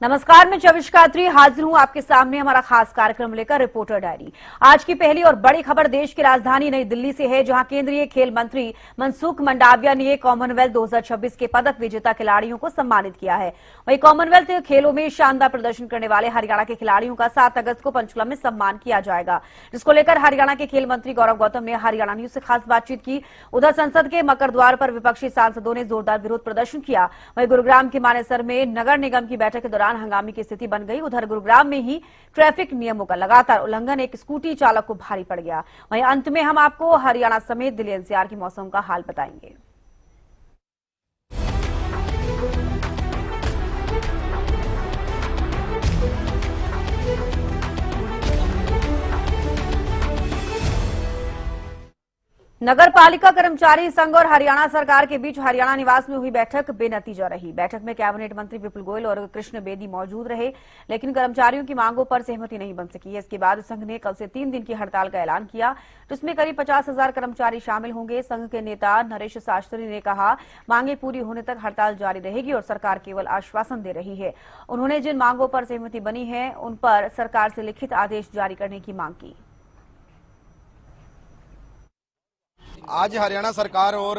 नमस्कार, मैं चविष्का अत्री हाजिर हूं आपके सामने हमारा खास कार्यक्रम लेकर रिपोर्टर डायरी। आज की पहली और बड़ी खबर देश की राजधानी नई दिल्ली से है, जहां केंद्रीय खेल मंत्री मनसुख मंडाविया ने कॉमनवेल्थ 2026 के पदक विजेता खिलाड़ियों को सम्मानित किया है। वहीं कॉमनवेल्थ खेलों में शानदार प्रदर्शन करने वाले हरियाणा के खिलाड़ियों का 7 अगस्त को पंचकुला में सम्मान किया जाएगा, जिसको लेकर हरियाणा के खेल मंत्री गौरव गौतम ने हरियाणा न्यूज से खास बातचीत की। उधर संसद के मकर द्वार पर विपक्षी सांसदों ने जोरदार विरोध प्रदर्शन किया। वहीं गुरुग्राम के मानेसर में नगर निगम की बैठक के दौरान हंगामे की स्थिति बन गई। उधर गुरुग्राम में ही ट्रैफिक नियमों का लगातार उल्लंघन एक स्कूटी चालक को भारी पड़ गया। वहीं अंत में हम आपको हरियाणा समेत दिल्ली एनसीआर की मौसम का हाल बताएंगे। नगर पालिका कर्मचारी संघ और हरियाणा सरकार के बीच हरियाणा निवास में हुई बैठक बेनतीजा रही। बैठक में कैबिनेट मंत्री विपुल गोयल और कृष्ण बेदी मौजूद रहे, लेकिन कर्मचारियों की मांगों पर सहमति नहीं बन सकी। इसके बाद संघ ने कल से 3 दिन की हड़ताल का ऐलान किया, जिसमें करीब 50,000 कर्मचारी शामिल होंगे। संघ के नेता नरेश शास्त्री ने कहा, मांगे पूरी होने तक हड़ताल जारी रहेगी और सरकार केवल आश्वासन दे रही है। उन्होंने जिन मांगों पर सहमति बनी है, उन पर सरकार से लिखित आदेश जारी करने की मांग की। आज हरियाणा सरकार और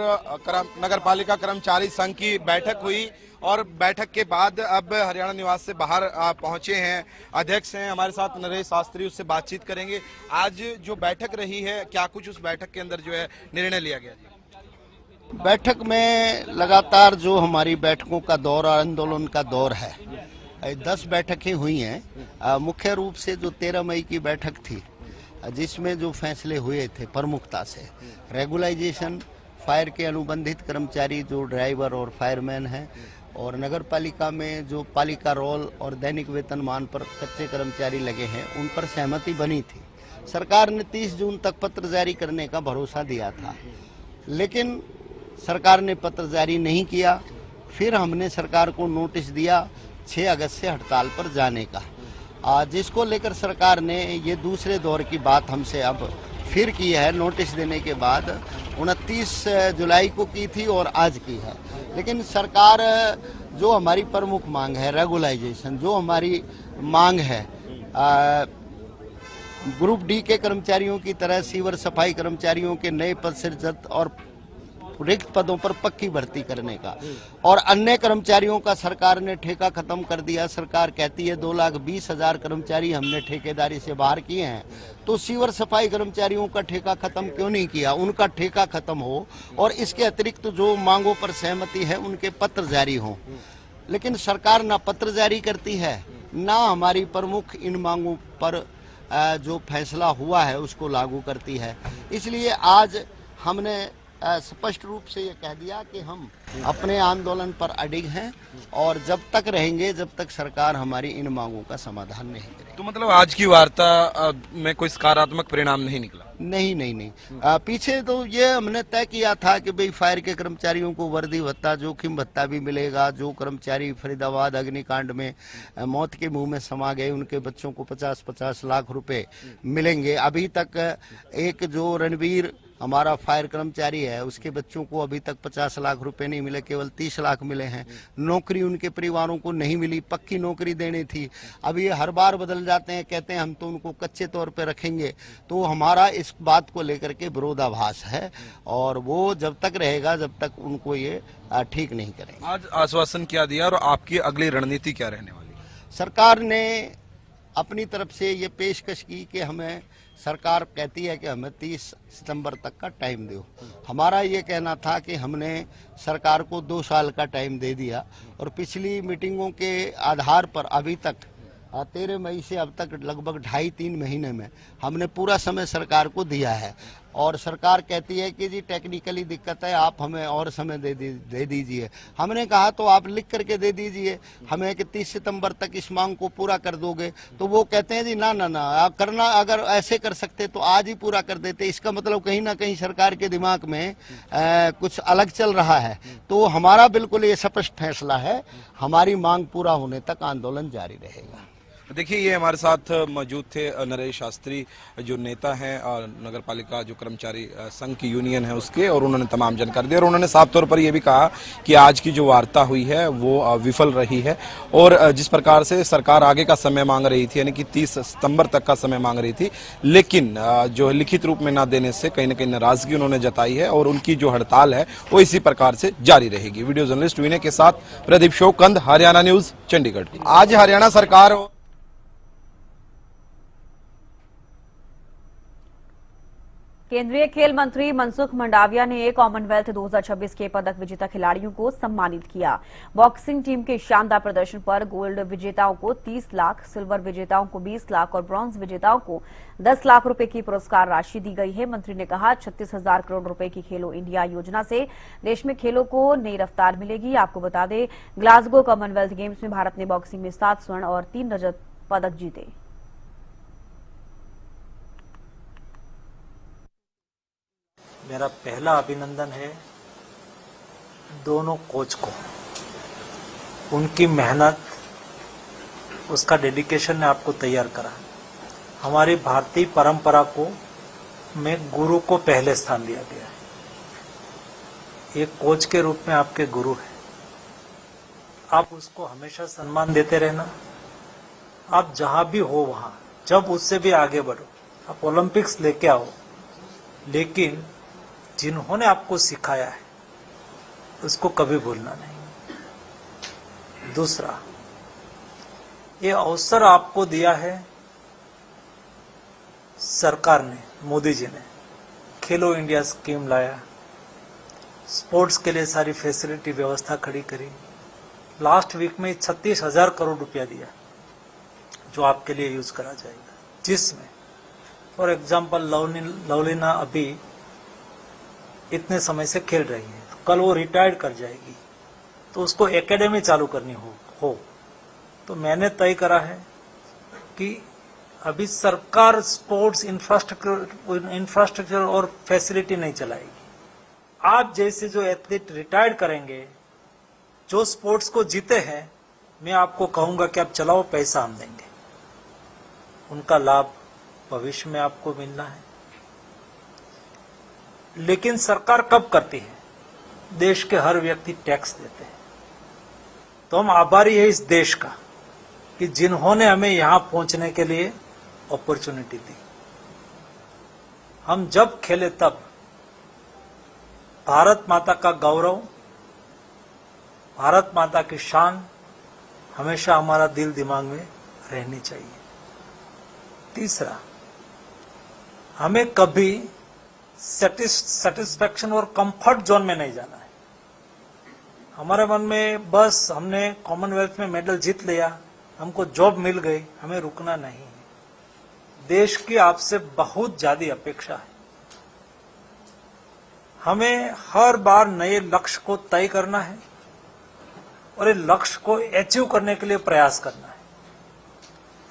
नगर पालिका कर्मचारी संघ की बैठक हुई और बैठक के बाद अब हरियाणा निवास से बाहर पहुंचे हैं अध्यक्ष हैं हमारे साथ नरेश शास्त्री, उससे बातचीत करेंगे। आज जो बैठक रही है, क्या कुछ उस बैठक के अंदर जो है निर्णय लिया गया? बैठक में लगातार जो हमारी बैठकों का दौर और आंदोलन का दौर है, 10 बैठकें हुई हैं। मुख्य रूप से जो 13 मई की बैठक थी, जिसमें जो फैसले हुए थे प्रमुखता से रेगुलाइजेशन, फायर के अनुबंधित कर्मचारी जो ड्राइवर और फायरमैन हैं, और नगर पालिका में जो पालिका रोल और दैनिक वेतनमान पर कच्चे कर्मचारी लगे हैं, उन पर सहमति बनी थी। सरकार ने 30 जून तक पत्र जारी करने का भरोसा दिया था, लेकिन सरकार ने पत्र जारी नहीं किया। फिर हमने सरकार को नोटिस दिया 6 अगस्त से हड़ताल पर जाने का, जिसको लेकर सरकार ने ये दूसरे दौर की बात हमसे अब फिर की है। नोटिस देने के बाद 29 जुलाई को की थी और आज की है। लेकिन सरकार जो हमारी प्रमुख मांग है रेगुलाइजेशन, जो हमारी मांग है ग्रुप डी के कर्मचारियों की तरह सीवर सफाई कर्मचारियों के नए पद सृजित और रिक्त पदों पर पक्की भर्ती करने का, और अन्य कर्मचारियों का सरकार ने ठेका खत्म कर दिया। सरकार कहती है 2,20,000 कर्मचारी हमने ठेकेदारी से बाहर किए हैं, तो सीवर सफाई कर्मचारियों का ठेका खत्म क्यों नहीं किया? उनका ठेका खत्म हो और इसके अतिरिक्त जो मांगों पर सहमति है उनके पत्र जारी हों। लेकिन सरकार ना पत्र जारी करती है, ना हमारी प्रमुख इन मांगों पर जो फैसला हुआ है उसको लागू करती है। इसलिए आज हमने स्पष्ट रूप से ये कह दिया कि हम अपने आंदोलन पर अडिग हैं और जब तक रहेंगे जब तक सरकार हमारी इन मांगों का समाधान नहीं करेगी। तो मतलब आज की वार्ता में कोई सकारात्मक परिणाम नहीं निकला? नहीं। पीछे तो ये हमने तय किया था कि भाई फायर के कर्मचारियों को वर्दी भत्ता, जोखिम भत्ता भी मिलेगा। जो कर्मचारी फरीदाबाद अग्निकांड में मौत के मुंह में समा गए, उनके बच्चों को 50-50 लाख रुपए मिलेंगे। अभी तक एक जो रणवीर हमारा फायर कर्मचारी है, उसके बच्चों को अभी तक 50 लाख रुपए नहीं मिले, केवल 30 लाख मिले हैं। नौकरी उनके परिवारों को नहीं मिली, पक्की नौकरी देनी थी। अब ये हर बार बदल जाते हैं, कहते हैं हम तो उनको कच्चे तौर पे रखेंगे। तो हमारा इस बात को लेकर के विरोधाभास है और वो जब तक रहेगा जब तक उनको ये ठीक नहीं करेंगे। आज आश्वासन क्या दिया और आपकी अगली रणनीति क्या रहने वाली? सरकार ने अपनी तरफ से ये पेशकश की कि हमें, सरकार कहती है कि हमें 30 सितंबर तक का टाइम दो। हमारा ये कहना था कि हमने सरकार को 2 साल का टाइम दे दिया और पिछली मीटिंगों के आधार पर अभी तक 13 मई से अब तक लगभग 2.5-3 महीने में हमने पूरा समय सरकार को दिया है। और सरकार कहती है कि जी टेक्निकली दिक्कत है, आप हमें और समय दे दीजिए। हमने कहा तो आप लिख करके दे दीजिए हमें कि 30 सितंबर तक इस मांग को पूरा कर दोगे। तो वो कहते हैं जी ना आप करना, अगर ऐसे कर सकते तो आज ही पूरा कर देते। इसका मतलब कहीं ना कहीं सरकार के दिमाग में कुछ अलग चल रहा है। तो हमारा बिल्कुल ये स्पष्ट फैसला है, हमारी मांग पूरा होने तक आंदोलन जारी रहेगा। देखिए, ये हमारे साथ मौजूद थे नरेश शास्त्री, जो नेता हैं और नगर पालिका जो कर्मचारी संघ की यूनियन है उसके, और उन्होंने तमाम जानकारी दी और उन्होंने साफ तौर पर यह भी कहा कि आज की जो वार्ता हुई है वो विफल रही है और जिस प्रकार से सरकार आगे का समय मांग रही थी, यानी कि 30 सितंबर तक का समय मांग रही थी, लेकिन जो लिखित रूप में ना देने से कहीं ना कहीं नाराजगी उन्होंने जताई है और उनकी जो हड़ताल है वो इसी प्रकार से जारी रहेगी। वीडियो जर्नलिस्ट विनय के साथ प्रदीप शोकंद, हरियाणा न्यूज, चंडीगढ़। आज हरियाणा सरकार केंद्रीय खेल मंत्री मनसुख मंडाविया ने कॉमनवेल्थ 2026 के पदक विजेता खिलाड़ियों को सम्मानित किया। बॉक्सिंग टीम के शानदार प्रदर्शन पर गोल्ड विजेताओं को 30 लाख, सिल्वर विजेताओं को 20 लाख और ब्रॉन्ज विजेताओं को 10 लाख रुपए की पुरस्कार राशि दी गई है। मंत्री ने कहा, 36,000 करोड़ रुपए की खेलो इंडिया योजना से देश में खेलों को नई रफ्तार मिलेगी। आपको बता दें, ग्लासगो कॉमनवेल्थ गेम्स में भारत ने बॉक्सिंग में 7 स्वर्ण और 3 रजत पदक जीते। मेरा पहला अभिनंदन है दोनों कोच को। उनकी मेहनत, उसका डेडिकेशन ने आपको तैयार करा। हमारी भारतीय परंपरा को में गुरु को पहले स्थान दिया गया है। एक कोच के रूप में आपके गुरु है, आप उसको हमेशा सम्मान देते रहना। आप जहां भी हो वहां, जब उससे भी आगे बढ़ो, आप ओलंपिक्स लेके आओ, लेकिन जिन्होंने आपको सिखाया है उसको कभी भूलना नहीं। दूसरा, ये अवसर आपको दिया है सरकार ने, मोदी जी ने। खेलो इंडिया स्कीम लाया, स्पोर्ट्स के लिए सारी फैसिलिटी व्यवस्था खड़ी करी। लास्ट वीक में 36,000 करोड़ रुपया दिया जो आपके लिए यूज करा जाएगा, जिसमें फॉर एग्जाम्पल लवलीना अभी इतने समय से खेल रही है, तो कल वो रिटायर्ड कर जाएगी, तो उसको एकेडमी चालू करनी हो तो मैंने तय करा है कि अभी सरकार स्पोर्ट्स इंफ्रास्ट्रक्चर और फैसिलिटी नहीं चलाएगी। आप जैसे जो एथलीट रिटायर्ड करेंगे, जो स्पोर्ट्स को जीते हैं, मैं आपको कहूंगा कि आप चलाओ, पैसा हम देंगे। उनका लाभ भविष्य में आपको मिलना है। लेकिन सरकार कब करती है? देश के हर व्यक्ति टैक्स देते हैं। तो हम आभारी है इस देश का कि जिन्होंने हमें यहां पहुंचने के लिए अपॉर्चुनिटी दी। हम जब खेले तब भारत माता का गौरव, भारत माता की शान हमेशा हमारा दिल दिमाग में रहनी चाहिए। तीसरा, हमें कभी सेटिस्फैक्शन और कंफर्ट जोन में नहीं जाना है। हमारे मन में बस हमने कॉमनवेल्थ में मेडल जीत लिया, हमको जॉब मिल गई, हमें रुकना नहीं है। देश की आपसे बहुत ज्यादा अपेक्षा है। हमें हर बार नए लक्ष्य को तय करना है और इस लक्ष्य को अचीव करने के लिए प्रयास करना है।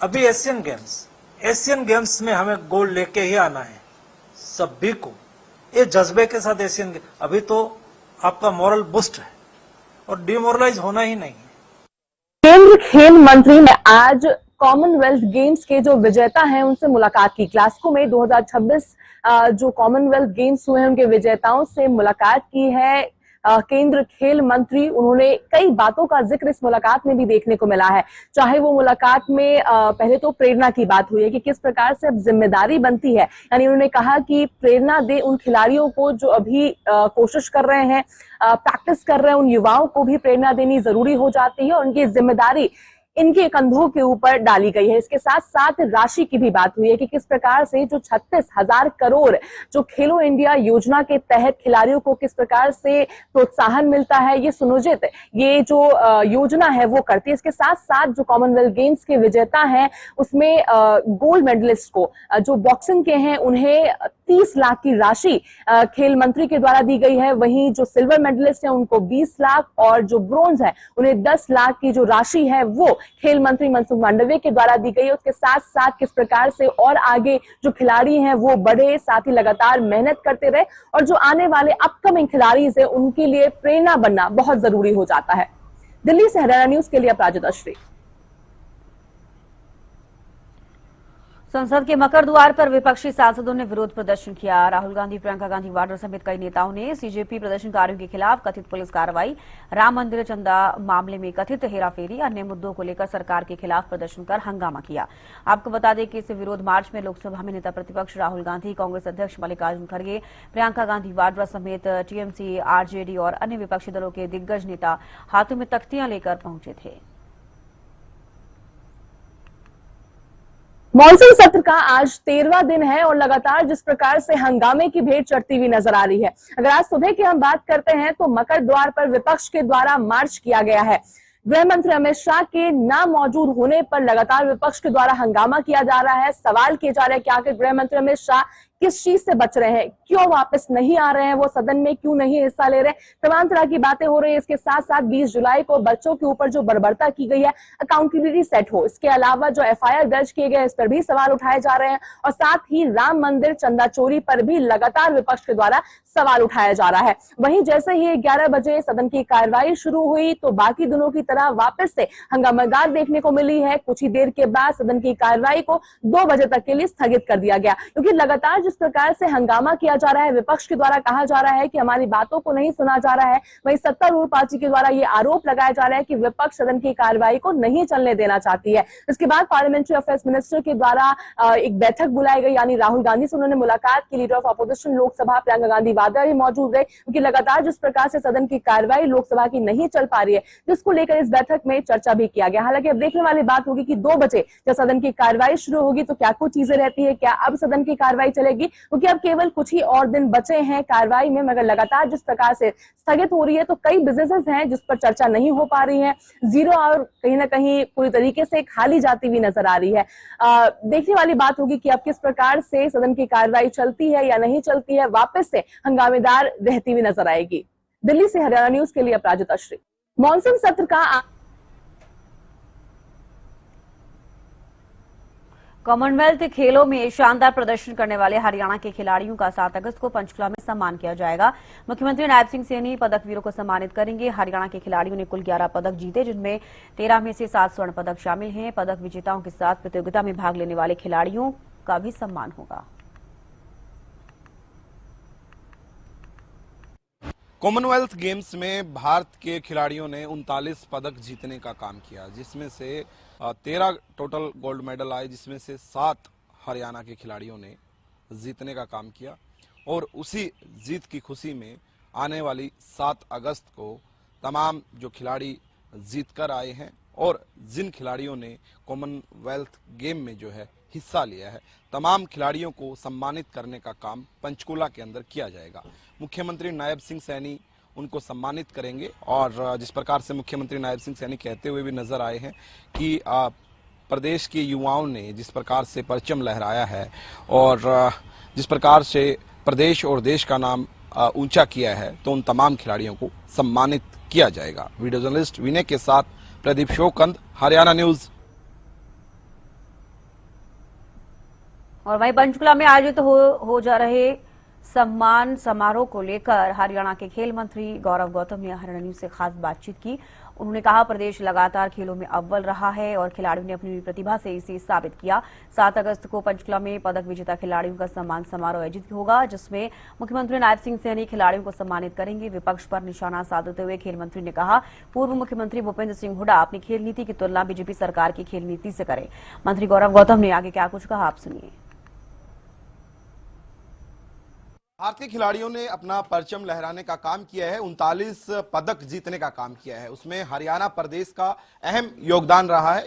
अभी एशियन गेम्स में हमें गोल्ड लेके ही आना है। सभी को ये जज्बे के साथ एशियन गेम, अभी तो आपका मोरल बूस्ट है और डिमोरलाइज होना ही नहीं है। केंद्रीय खेल मंत्री ने आज कॉमनवेल्थ गेम्स के जो विजेता हैं उनसे मुलाकात की। ग्लासगो में 2026 जो कॉमनवेल्थ गेम्स हुए हैं उनके विजेताओं से मुलाकात की है केंद्र खेल मंत्री। उन्होंने कई बातों का जिक्र इस मुलाकात में भी देखने को मिला है। चाहे वो मुलाकात में पहले तो प्रेरणा की बात हुई है कि किस प्रकार से अब जिम्मेदारी बनती है, यानी उन्होंने कहा कि प्रेरणा दे उन खिलाड़ियों को जो अभी कोशिश कर रहे हैं, प्रैक्टिस कर रहे हैं, उन युवाओं को भी प्रेरणा देनी जरूरी हो जाती है और उनकी जिम्मेदारी इनके कंधों के ऊपर डाली गई है। इसके साथ साथ राशि की भी बात हुई है कि किस प्रकार से जो 36,000 करोड़ जो खेलो इंडिया योजना के तहत खिलाड़ियों को किस प्रकार से प्रोत्साहन मिलता है, ये सुनिश्चित ये जो योजना है वो करती है। इसके साथ साथ जो कॉमनवेल्थ गेम्स के विजेता हैं उसमें गोल्ड मेडलिस्ट को जो बॉक्सिंग के हैं उन्हें 30 लाख की राशि खेल मंत्री के द्वारा दी गई है। वहीं जो सिल्वर मेडलिस्ट है उनको 20 लाख और जो ब्रोंज है उन्हें 10 लाख की जो राशि है वो खेल मंत्री मनसुख मांडविया के द्वारा दी गई है। उसके साथ साथ किस प्रकार से और आगे जो खिलाड़ी हैं वो बढ़े, साथ ही लगातार मेहनत करते रहे और जो आने वाले अपकमिंग खिलाड़ी है उनके लिए प्रेरणा बनना बहुत जरूरी हो जाता है। दिल्ली से हरियाणा न्यूज के लिए अपराजिता श्री। संसद के मकर द्वार पर विपक्षी सांसदों ने विरोध प्रदर्शन किया। राहुल गांधी, प्रियंका गांधी वाड्रा समेत कई नेताओं ने सीजेपी प्रदर्शनकारियों के खिलाफ कथित पुलिस कार्रवाई, राम मंदिर चंदा मामले में कथित हेराफेरी, अन्य मुद्दों को लेकर सरकार के खिलाफ प्रदर्शन कर हंगामा किया। आपको बता दें कि इस विरोध मार्च में लोकसभा में नेता प्रतिपक्ष राहुल गांधी, कांग्रेस अध्यक्ष मल्लिकार्जुन खड़गे, प्रियंका गांधी वाड्रा समेत टीएमसी, आरजेडी और अन्य विपक्षी दलों के दिग्गज नेता हाथों में तख्तियां लेकर पहुंचे थे। मॉनसून सत्र का आज 13वां दिन है और लगातार जिस प्रकार से हंगामे की भीड़ चढ़ती हुई नजर आ रही है। अगर आज सुबह की हम बात करते हैं तो मकर द्वार पर विपक्ष के द्वारा मार्च किया गया है। गृह मंत्री अमित शाह के ना मौजूद होने पर लगातार विपक्ष के द्वारा हंगामा किया जा रहा है। सवाल किए जा रहे हैं कि आखिर गृह मंत्री अमित शाह किस चीज से बच रहे हैं, क्यों वापस नहीं आ रहे हैं, वो सदन में क्यों नहीं हिस्सा ले रहे हैं, तमाम तरह की बातें हो रही है। इसके साथ साथ 20 जुलाई को बच्चों के ऊपर जो बर्बरता की गई है, अकाउंटेबिलिटी सेट हो, इसके अलावा जो एफआईआर दर्ज किए गए इस पर भी सवाल उठाए जा रहे हैं और साथ ही राम मंदिर चंदा चोरी पर भी लगातार विपक्ष के द्वारा सवाल उठाया जा रहा है। वहीं जैसे ही 11 बजे सदन की कार्यवाही शुरू हुई तो बाकी दिनों की तरह वापस से हंगामेदार देखने को मिली है। कुछ ही देर के बाद सदन की कार्यवाही को 2 बजे तक के लिए स्थगित कर दिया गया, क्योंकि लगातार जिस प्रकार से हंगामा किया जा रहा है, विपक्ष के द्वारा कहा जा रहा है कि हमारी बातों को नहीं सुना जा रहा है। वहीं सत्तारूढ़ पार्टी के द्वारा ये आरोप लगाया जा रहा है कि विपक्ष सदन की कार्यवाही को नहीं चलने देना चाहती है। इसके बाद पार्लियामेंट्री अफेयर्स मिनिस्टर के द्वारा एक बैठक बुलाई गई, यानी राहुल गांधी से उन्होंने मुलाकात की। Leader of opposition Lok Sabha Priyanka Gandhi Vadra भी मौजूद रहे, क्योंकि लगातार जिस प्रकार से सदन की कार्यवाही लोकसभा की नहीं चल पा रही है, जिसको लेकर इस बैठक में चर्चा भी किया गया। हालांकि अब देखने वाली बात होगी कि 2 बजे जब सदन की कार्यवाही शुरू होगी तो क्या कुछ चीजें रहती है, क्या अब सदन की कार्यवाही चलेगी, क्योंकि अब केवल कुछ ही और दिन बचे हैं कार्यवाही में। मगर लगातार जिस प्रकार से स्थगित हो रही है तो कई बिजनेसेस हैं जिस पर चर्चा नहीं हो पा रही है। जीरो आवर कहीं ना कहीं पूरी तरीके से खाली जाती हुई नजर आ रही है। देखने वाली बात होगी कि अब किस प्रकार से सदन की कार्यवाही चलती है या नहीं चलती है, वापस से हंगामेदार रहती हुई नजर आएगी। दिल्ली से हरियाणा न्यूज के लिए अपराजिता श्री। मॉनसून सत्र का कॉमनवेल्थ खेलों में शानदार प्रदर्शन करने वाले हरियाणा के खिलाड़ियों का 7 अगस्त को पंचकुला में सम्मान किया जाएगा। मुख्यमंत्री नायब सिंह सैनी पदक वीरों को सम्मानित करेंगे। हरियाणा के खिलाड़ियों ने कुल 11 पदक जीते, जिनमें 13 में से 7 स्वर्ण पदक शामिल हैं। पदक विजेताओं के साथ प्रतियोगिता में भाग लेने वाले खिलाड़ियों का भी सम्मान होगा। कॉमनवेल्थ गेम्स में भारत के खिलाड़ियों ने 39 पदक जीतने का काम किया, जिसमें से 13 टोटल गोल्ड मेडल आए, जिसमें से 7 हरियाणा के खिलाड़ियों ने जीतने का काम किया। और उसी जीत की खुशी में आने वाली 7 अगस्त को तमाम जो खिलाड़ी जीत कर आए हैं और जिन खिलाड़ियों ने कॉमनवेल्थ गेम में जो है हिस्सा लिया है, तमाम खिलाड़ियों को सम्मानित करने का काम पंचकुला के अंदर किया जाएगा। मुख्यमंत्री नायब सिंह सैनी उनको सम्मानित करेंगे और जिस प्रकार से मुख्यमंत्री नायब सिंह सैनी कहते हुए भी नजर आए हैं कि प्रदेश के युवाओं ने जिस प्रकार से परचम लहराया है और जिस प्रकार से प्रदेश और देश का नाम ऊंचा किया है, तो उन तमाम खिलाड़ियों को सम्मानित किया जाएगा। वीडियो जर्नलिस्ट विनय के साथ प्रदीप शोकंद, हरियाणा न्यूज। और वहीं पंचकुला में आयोजित हो जा रहे सम्मान समारोह को लेकर हरियाणा के खेल मंत्री गौरव गौतम ने हरियाणा न्यूज से खास बातचीत की। उन्होंने कहा, प्रदेश लगातार खेलों में अव्वल रहा है और खिलाड़ियों ने अपनी प्रतिभा से इसे साबित किया। 7 अगस्त को पंचकुला में पदक विजेता खिलाड़ियों का सम्मान समारोह आयोजित होगा, जिसमें मुख्यमंत्री नायब सिंह सैनी खिलाड़ियों को सम्मानित करेंगे। विपक्ष पर निशाना साधते हुए खेल मंत्री ने कहा, पूर्व मुख्यमंत्री भूपेंद्र सिंह हुड्डा अपनी खेल नीति की तुलना बीजेपी सरकार की खेल नीति से करें। मंत्री गौरव गौतम ने आगे क्या कुछ कहा, आप सुनिए। भारतीय खिलाड़ियों ने अपना परचम लहराने का काम किया है, 39 पदक जीतने का काम किया है। उसमें हरियाणा प्रदेश का अहम योगदान रहा है,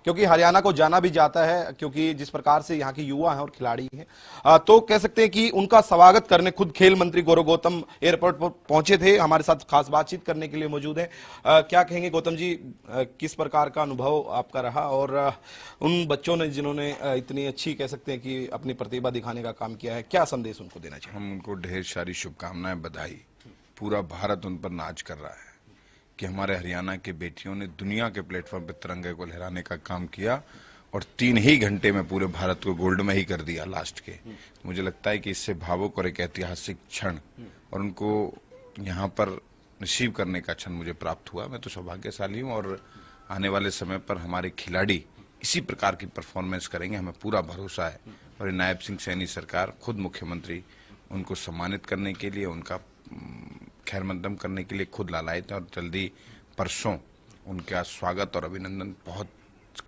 क्योंकि हरियाणा को जाना भी जाता है, क्योंकि जिस प्रकार से यहाँ के युवा हैं और खिलाड़ी हैं, तो कह सकते हैं कि उनका स्वागत करने खुद खेल मंत्री गौरव गौतम एयरपोर्ट पर पहुंचे थे। हमारे साथ खास बातचीत करने के लिए मौजूद है। क्या कहेंगे गौतम जी, किस प्रकार का अनुभव आपका रहा और उन बच्चों ने जिन्होंने इतनी अच्छी कह सकते हैं कि अपनी प्रतिभा दिखाने का काम किया है, क्या संदेश उनको देना चाहिए? उनको ढेर सारी शुभकामनाएं, बधाई। पूरा भारत उन पर नाच कर रहा है कि हमारे हरियाणा के बेटियों ने दुनिया के प्लेटफॉर्म पर तिरंगे को लहराने का काम किया और 3 ही घंटे में पूरे भारत को गोल्ड में ही कर दिया लास्ट के। मुझे लगता है कि इससे भावुक और एक ऐतिहासिक क्षण और उनको यहाँ पर रिसीव करने का क्षण मुझे प्राप्त हुआ। मैं तो सौभाग्यशाली हूँ और आने वाले समय पर हमारे खिलाड़ी इसी प्रकार की परफॉर्मेंस करेंगे, हमें पूरा भरोसा है। और नायब सिंह सैनी सरकार, खुद मुख्यमंत्री उनको सम्मानित करने के लिए, उनका खैर मकदम करने के लिए खुद लालायित है और जल्दी परसों उनका स्वागत और अभिनंदन बहुत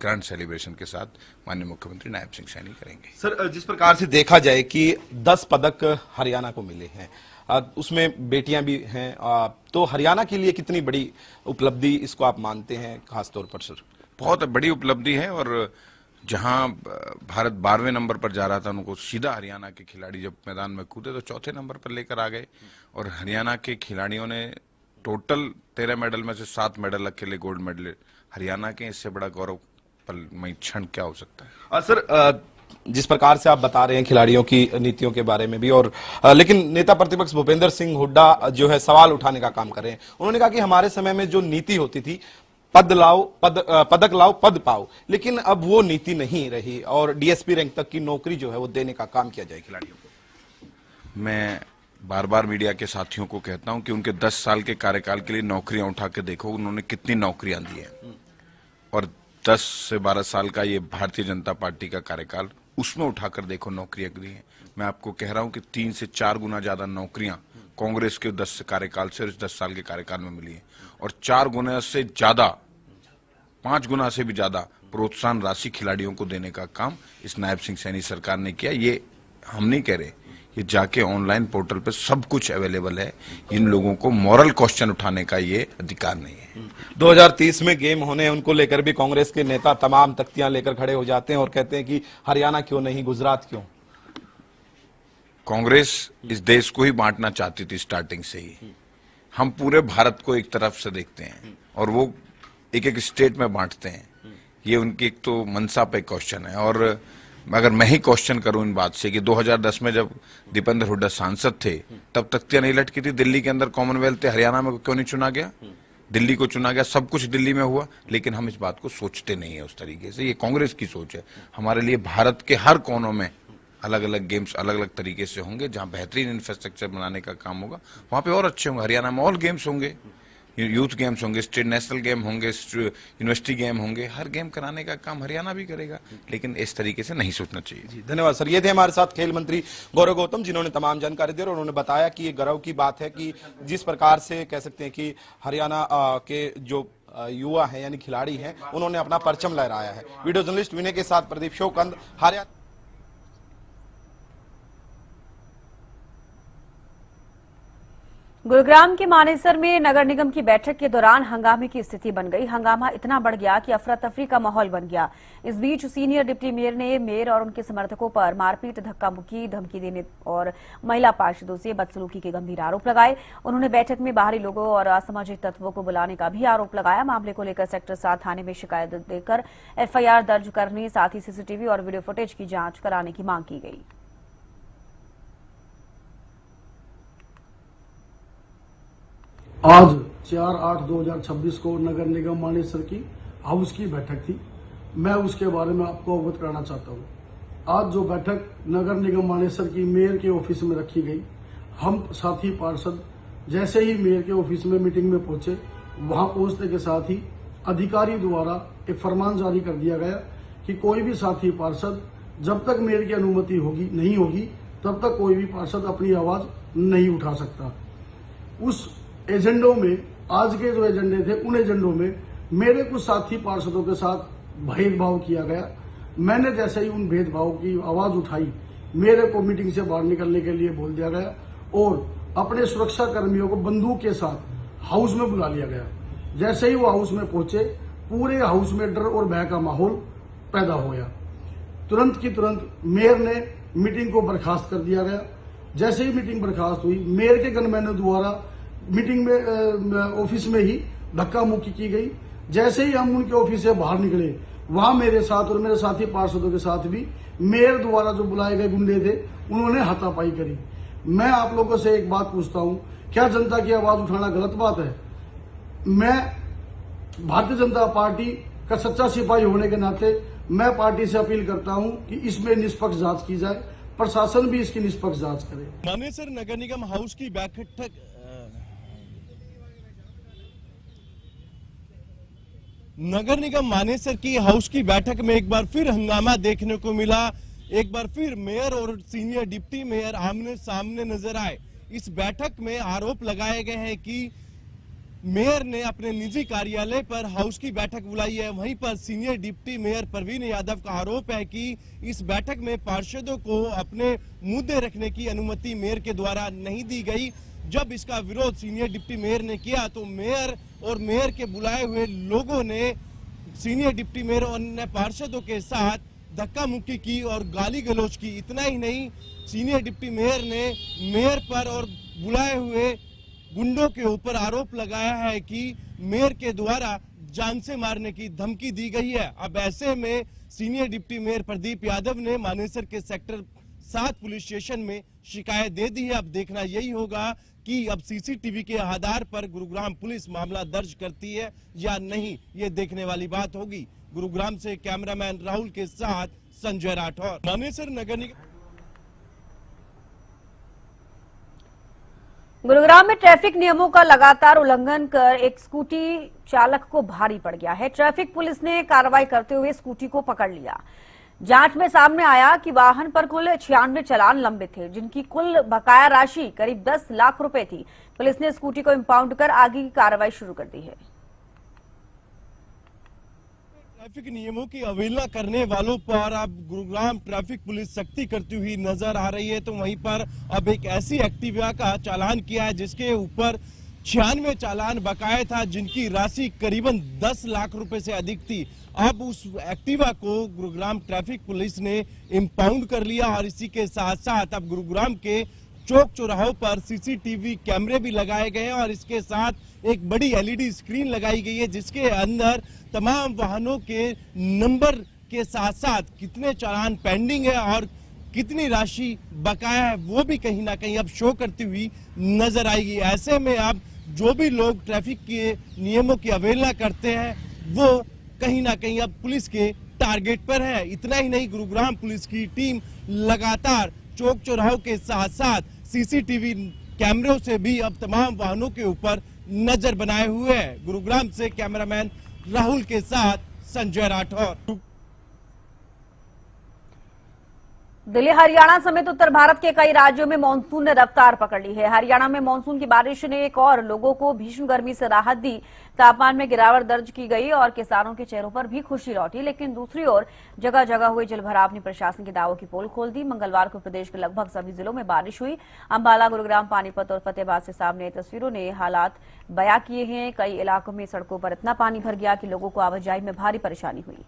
ग्रैंड सेलिब्रेशन के साथ माननीय मुख्यमंत्री नायब सिंह सैनी करेंगे। सर, जिस प्रकार से देखा जाए कि 10 पदक हरियाणा को मिले हैं, उसमें बेटियां भी हैं, तो हरियाणा के लिए कितनी बड़ी उपलब्धि इसको आप मानते हैं खासतौर पर? सर, बहुत बड़ी उपलब्धि है और जहां भारत 12वें नंबर पर जा रहा था, उनको सीधा हरियाणा के खिलाड़ी जब मैदान में कूदे तो चौथे नंबर पर लेकर आ गए और हरियाणा के खिलाड़ियों ने टोटल 13 मेडल में से 7 मेडल अकेले गोल्ड मेडल हरियाणा के। इससे बड़ा गौरव पल क्षण क्या हो सकता है? सर, जिस प्रकार से आप बता रहे हैं खिलाड़ियों की नीतियों के बारे में भी, और लेकिन नेता प्रतिपक्ष भूपेंद्र सिंह हुड्डा जो है सवाल उठाने का काम कर रहे हैं। उन्होंने कहा कि हमारे समय में जो नीति होती थी, पदक लाओ पद पाओ, लेकिन अब वो नीति नहीं रही और डीएसपी रैंक तक की नौकरी जो है वो देने का काम किया जाए खिलाड़ियों को। मैं बार बार मीडिया के साथियों को कहता हूं कि उनके 10 साल के कार्यकाल के लिए नौकरियां उठा के देखो, उन्होंने कितनी नौकरियां दी हैं। और 10 से 12 साल का ये भारतीय जनता पार्टी का कार्यकाल, उसमें उठाकर देखो नौकरियां दी हैं। मैं आपको कह रहा हूं कि 3 से 4 गुना ज्यादा नौकरियां कांग्रेस के 10 कार्यकाल से 10 साल के कार्यकाल में मिली है और 4 गुना से ज्यादा, 5 गुना से भी ज्यादा प्रोत्साहन राशि खिलाड़ियों को देने का काम इस नायब सिंह सैनी सरकार ने किया। ये हम नहीं कह रहे, ये जाके ऑनलाइन पोर्टल पे सब कुछ अवेलेबल है। इन लोगों को मॉरल क्वेश्चन उठाने का ये अधिकार नहीं है। 2030 में गेम होने हैं, उनको लेकर भी कांग्रेस के नेता तमाम तख्तियां लेकर खड़े हो जाते हैं और कहते हैं कि हरियाणा क्यों नहीं, गुजरात क्यों? कांग्रेस इस देश को ही बांटना चाहती थी स्टार्टिंग से ही। हम पूरे भारत को एक तरफ से देखते हैं और वो एक एक स्टेट में बांटते हैं। ये उनकी एक तो मनसा पे क्वेश्चन है। और अगर मैं ही क्वेश्चन करूं इन बात से कि 2010 में जब दीपेंद्र हुड्डा सांसद थे, तब तख्तियां नहीं लटकी थी दिल्ली के अंदर, कॉमनवेल्थ थे, हरियाणा में क्यों नहीं चुना गया? दिल्ली को चुना गया, सब कुछ दिल्ली में हुआ, लेकिन हम इस बात को सोचते नहीं है उस तरीके से। ये कांग्रेस की सोच है। हमारे लिए भारत के हर कोनों में अलग अलग गेम्स अलग अलग तरीके से होंगे। जहां बेहतरीन इंफ्रास्ट्रक्चर बनाने का काम होगा वहां पे और अच्छे होंगे। हरियाणा में ऑल गेम्स होंगे, यूथ गेम्स होंगे, स्टेट नेशनल गेम होंगे, यूनिवर्सिटी गेम होंगे, हर गेम कराने का काम हरियाणा भी करेगा, लेकिन इस तरीके से नहीं सोचना चाहिए। जी, धन्यवाद सर। ये थे हमारे साथ खेल मंत्री गौरव गौतम, जिन्होंने तमाम जानकारी दी और उन्होंने बताया कि ये गर्व की बात है कि जिस प्रकार से कह सकते हैं कि हरियाणा के जो युवा हैं यानी खिलाड़ी हैं, उन्होंने अपना परचम लहराया है। वीडियो जर्नलिस्ट विनय के साथ प्रदीप शोकंद, हरियाणा। गुरुग्राम के मानेसर में नगर निगम की बैठक के दौरान हंगामे की स्थिति बन गई। हंगामा इतना बढ़ गया कि अफरा तफरी का माहौल बन गया। इस बीच सीनियर डिप्टी मेयर ने मेयर और उनके समर्थकों पर मारपीट, धक्का मुक्की, धमकी देने और महिला पार्षदों से बदसलूकी के गंभीर आरोप लगाए। उन्होंने बैठक में बाहरी लोगों और असामाजिक तत्वों को बुलाने का भी आरोप लगाया। मामले को लेकर सेक्टर 7 थाने में शिकायत देकर एफआईआर दर्ज करने, साथ ही सीसीटीवी और वीडियो फुटेज की जांच कराने की मांग की गई। आज 4/8/2026 को नगर निगम मानेसर की हाउस की बैठक थी। मैं उसके बारे में आपको अवगत कराना चाहता हूँ। आज जो बैठक नगर निगम मानेसर की मेयर के ऑफिस में रखी गई, हम साथी पार्षद जैसे ही मेयर के ऑफिस में मीटिंग में पहुंचे, वहां पहुंचने के साथ ही अधिकारी द्वारा एक फरमान जारी कर दिया गया कि कोई भी साथी पार्षद जब तक मेयर की अनुमति होगी नहीं होगी तब तक कोई भी पार्षद अपनी आवाज नहीं उठा सकता। उस एजेंडों में, आज के जो एजेंडे थे, उन एजेंडों में मेरे कुछ साथी पार्षदों के साथ भेदभाव किया गया। मैंने जैसे ही उन भेदभाव की आवाज उठाई, मेरे को मीटिंग से बाहर निकलने के लिए बोल दिया गया और अपने सुरक्षा कर्मियों को बंदूक के साथ हाउस में बुला लिया गया। जैसे ही वो हाउस में पहुंचे, पूरे हाउस में डर और भय का माहौल पैदा हो गया। तुरंत की तुरंत मेयर ने मीटिंग को बर्खास्त कर दिया गया। जैसे ही मीटिंग बर्खास्त हुई, मेयर के गनमैनों द्वारा मीटिंग में ऑफिस में ही धक्का मुक्की की गई। जैसे ही हम उनके ऑफिस से बाहर निकले, वहां मेरे साथ और मेरे साथी पार्षदों के साथ भी मेयर द्वारा जो बुलाए गए गुंडे थे, उन्होंने हाथापाई करी। मैं आप लोगों से एक बात पूछता हूं, क्या जनता की आवाज उठाना गलत बात है? मैं भारतीय जनता पार्टी का सच्चा सिपाही होने के नाते मैं पार्टी से अपील करता हूं कि इसमें निष्पक्ष जांच की जाए, प्रशासन भी इसकी निष्पक्ष जांच करे। मानेसर नगर निगम हाउस की बैठक नगर निगम मानेसर की हाउस की बैठक में एक बार फिर हंगामा देखने को मिला। एक बार फिर मेयर और सीनियर डिप्टी मेयर आमने सामने नजर आए। इस बैठक में आरोप लगाए गए हैं कि मेयर ने अपने निजी कार्यालय पर हाउस की बैठक बुलाई है। वहीं पर senior deputy mayor Parveen Yadav का आरोप है कि इस बैठक में पार्षदों को अपने मुद्दे रखने की अनुमति मेयर के द्वारा नहीं दी गई। जब इसका विरोध सीनियर डिप्टी मेयर ने किया तो मेयर और मेयर के बुलाए हुए लोगों ने सीनियर डिप्टी मेयर और अन्य पार्षदों के साथ धक्का मुक्की की और गाली गलौज की। इतना ही नहीं, सीनियर डिप्टी मेयर ने मेयर पर और बुलाए हुए गुंडों के ऊपर आरोप लगाया है कि मेयर के द्वारा जान से मारने की धमकी दी गई है। अब ऐसे में senior deputy mayor Pradeep Yadav ने मानेसर के सेक्टर 7 पुलिस स्टेशन में शिकायत दे दी है। अब देखना यही होगा कि अब सीसीटीवी के आधार पर गुरुग्राम पुलिस मामला दर्ज करती है या नहीं, ये देखने वाली बात होगी। गुरुग्राम से कैमरामैन राहुल के साथ संजय राठौर, मानेसर नगर निगम। गुरुग्राम में ट्रैफिक नियमों का लगातार उल्लंघन कर एक स्कूटी चालक को भारी पड़ गया है। ट्रैफिक पुलिस ने कार्रवाई करते हुए स्कूटी को पकड़ लिया। जांच में सामने आया कि वाहन पर कुल 96 चालान लंबित थे, जिनकी कुल बकाया राशि करीब 10 लाख रुपए थी। पुलिस ने स्कूटी को इंपाउंड कर आगे की कार्रवाई शुरू कर दी है। ट्रैफिक नियमों की अवहेलना करने वालों पर अब गुरुग्राम ट्रैफिक पुलिस सख्ती करती हुई नजर आ रही है। तो वहीं पर अब एक ऐसी एक्टिवा का चालान किया है जिसके ऊपर 96 चालान बकाया था, जिनकी राशि करीबन 10 लाख रुपए से अधिक थी। अब उस एक्टिवा को गुरुग्राम ट्रैफिक पुलिस ने इंपाउंड कर लिया और इसी के साथ साथ अब गुरुग्राम के चौक चौराहों पर सीसीटीवी कैमरे भी लगाए गए हैं और इसके साथ एक बड़ी एलईडी स्क्रीन लगाई गई है, जिसके अंदर तमाम वाहनों के नंबर के साथ साथ कितने चालान पेंडिंग है और कितनी राशि बकाया है वो भी कहीं ना कहीं अब शो करती हुई नजर आएगी। ऐसे में अब जो भी लोग ट्रैफिक के नियमों की अवहेलना करते हैं वो कहीं ना कहीं अब पुलिस के टारगेट पर है। इतना ही नहीं, गुरुग्राम पुलिस की टीम लगातार चौक चौराहों के साथ साथ सीसीटीवी कैमरों से भी अब तमाम वाहनों के ऊपर नजर बनाए हुए है। गुरुग्राम से कैमरामैन राहुल के साथ संजय राठौर। दिल्ली, हरियाणा समेत उत्तर भारत के कई राज्यों में मानसून ने रफ्तार पकड़ ली है। हरियाणा में मानसून की बारिश ने एक और लोगों को भीषण गर्मी से राहत दी। तापमान में गिरावट दर्ज की गई और किसानों के चेहरों पर भी खुशी लौटी। लेकिन दूसरी ओर जगह जगह हुए जलभराव ने प्रशासन के दावों की पोल खोल दी। मंगलवार को प्रदेश के लगभग सभी जिलों में बारिश हुई। अंबाला, गुरुग्राम, पानीपत और फतेहाबाद से सामने आई तस्वीरों ने हालात बयां किए हैं। कई इलाकों में सड़कों पर इतना पानी भर गया कि लोगों को आवाजाही में भारी परेशानी हुई।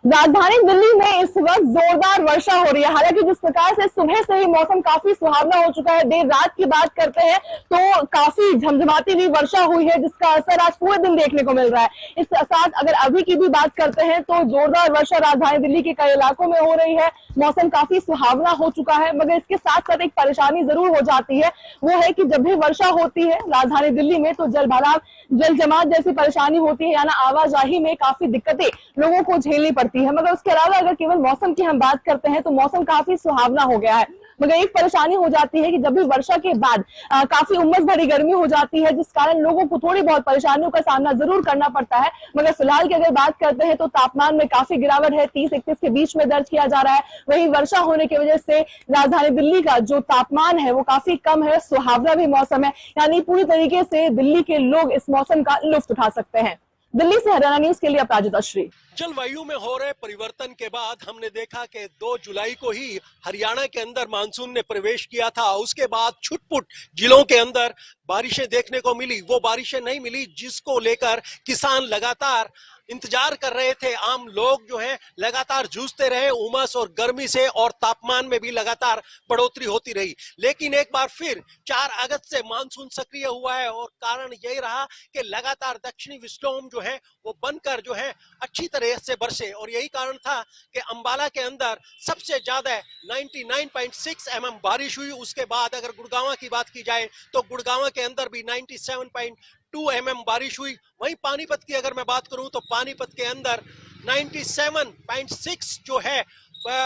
राजधानी दिल्ली में इस वक्त जोरदार वर्षा हो रही है। हालांकि जिस प्रकार से सुबह से ही मौसम काफी सुहावना हो चुका है, देर रात की बात करते हैं तो काफी झमझमाती हुई वर्षा हुई है, जिसका असर आज पूरे दिन देखने को मिल रहा है। इस साथ अगर अभी की भी बात करते हैं तो जोरदार वर्षा राजधानी दिल्ली के कई इलाकों में हो रही है। मौसम काफी सुहावना हो चुका है, मगर इसके साथ साथ एक परेशानी जरूर हो जाती है। वो है कि जब भी वर्षा होती है राजधानी दिल्ली में तो जलभराव, जल जमाव जैसी परेशानी होती है, यानी आवाजाही में काफी दिक्कतें लोगों को झेलनी पड़ती है। मगर उसके अलावा अगर केवल मौसम की हम बात करते हैं तो मौसम काफी सुहावना हो गया है। मगर एक परेशानी हो जाती है कि जब भी वर्षा के बाद काफी उमस भरी गर्मी हो जाती है, जिस कारण लोगों को थोड़ी बहुत परेशानियों का सामना जरूर करना पड़ता है। मगर फिलहाल की अगर बात करते हैं तो तापमान में काफी गिरावट है, 30-31 के बीच में दर्ज किया जा रहा है। वहीं वर्षा होने की वजह से राजधानी दिल्ली का जो तापमान है वो काफी कम है, सुहावना भी मौसम है, यानी पूरी तरीके से दिल्ली के लोग इस मौसम का लुत्फ उठा सकते हैं। दिल्ली से हरियाणा न्यूज के लिए अपराजिता श्री। जलवायु में हो रहे परिवर्तन के बाद हमने देखा कि 2 जुलाई को ही हरियाणा के अंदर मानसून ने प्रवेश किया था। उसके बाद छुटपुट जिलों के अंदर बारिशें देखने को मिली। वो बारिशें नहीं मिली जिसको लेकर किसान लगातार इंतजार कर रहे थे। आम लोग जो हैं लगातार जूझते रहे उमस और गर्मी से, और तापमान में भी लगातार बढ़ोतरी होती रही। लेकिन एक बार फिर 4 अगस्त से मानसून सक्रिय हुआ है और कारण यही रहा कि लगातार दक्षिणी विस्टोम जो है वो बनकर जो है अच्छी तरह से बरसे, और यही कारण था कि अंबाला के अंदर सबसे ज्यादा 99.6 mm बारिश हुई। उसके बाद अगर गुड़गांव की बात की जाए तो गुड़गांव के अंदर भी 97.2 mm बारिश हुई। वहीं पानीपत की अगर मैं बात करूं तो पानीपत के अंदर 97.6 जो है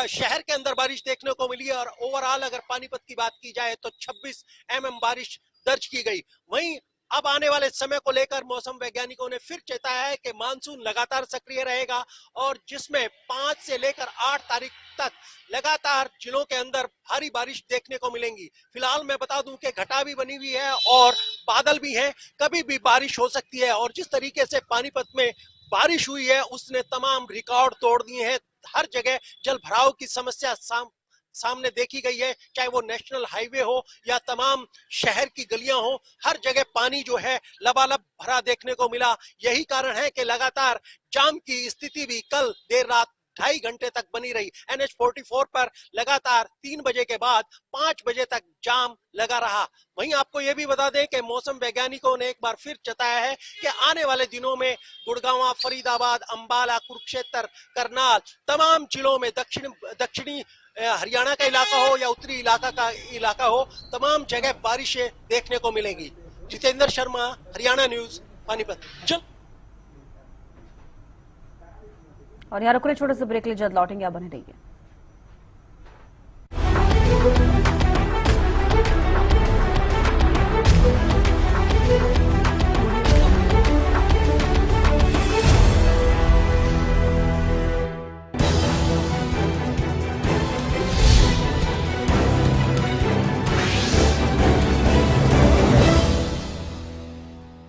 शहर के अंदर बारिश देखने को मिली, और ओवरऑल अगर पानीपत की बात की जाए तो 26 mm बारिश दर्ज की गई। वहीं अब आने वाले समय को लेकर मौसम वैज्ञानिकों ने फिर चेताया है कि मानसून लगातार सक्रिय रहेगा और जिसमें 5 से लेकर 8 तारीख तक लगातार जिलों के अंदर भारी बारिश देखने को मिलेंगी। फिलहाल मैं बता दूं कि घटा भी बनी हुई है और बादल भी हैं, कभी भी बारिश हो सकती है। और जिस तरीके से पानीपत में बारिश हुई है उसने तमाम रिकॉर्ड तोड़ दिए हैं। हर जगह जल भराव की समस्या सामने देखी गई है, चाहे वो नेशनल हाईवे हो या तमाम शहर की गलियां हो, हर जगह पानी जो है लबालब भरा देखने को मिला। यही कारण है कि लगातार जाम की स्थिति भी कल देर रात 2.5 घंटे तक बनी रही। NH44 पर लगातार 3 बजे के बाद 5 बजे तक जाम लगा रहा। वहीं आपको यह भी बता दें कि मौसम वैज्ञानिकों ने एक बार फिर चेताया है कि आने वाले दिनों में गुड़गांव, फरीदाबाद, अंबाला, कुरुक्षेत्र, करनाल तमाम जिलों में दक्षिणी हरियाणा का इलाका हो या उत्तरी इलाका हो, तमाम जगह बारिशें देखने को मिलेंगी। जितेंद्र शर्मा, हरियाणा न्यूज, पानीपत। और यहाँ रुकने छोटे से ब्रेक ले, जल्द लौटेंगे, आप बने रहिए।